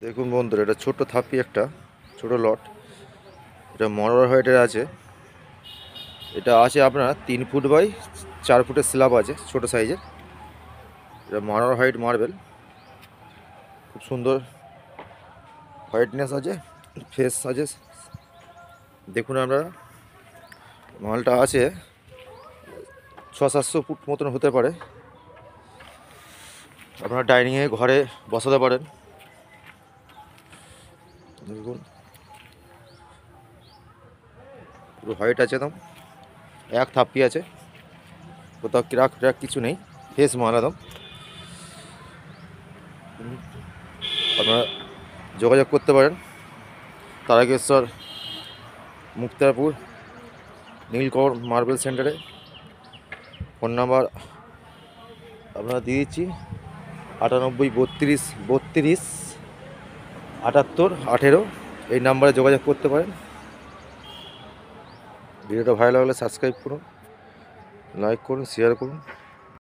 দেখুন বন্ধুরা, এটা ছোট থাপি, একটা ছোট লট। এটা মনোহর হোয়াইটের আছে। এটা আছে আপনার 3 ফুট বাই 4 ফুটের স্ল্যাব আছে, ছোট সাইজের। এটা মনোহর হোয়াইট মার্বেল, খুব সুন্দর হোয়াইটনেস আছে, ফ্রেশ আছে। দেখুন আপনারা, মালটা আছে 600-700 ফুট মতন হতে পারে। আপনারা ডাইনিংয়ে ঘরে বসাতে পারেন। দেখুন পুরো হোয়াইট আছে, একদম এক থাপ্পি আছে, কোথাও ক্র্যাক ট্র্যাক কিছু নেই, ফ্রেশ মাল একদম। আপনারা যোগাযোগ করতে পারেন তারকেশ্বর, মুক্তারপুর, নীলকর মার্বেল সেন্টারে। ফোন নাম্বার আপনারা দিয়ে দিচ্ছি 98-32-32-78-18। এই নাম্বারে যোগাযোগ করতে পারেন। ভিডিওটা ভালো লাগলে সাবস্ক্রাইব করুন, লাইক করুন, শেয়ার করুন।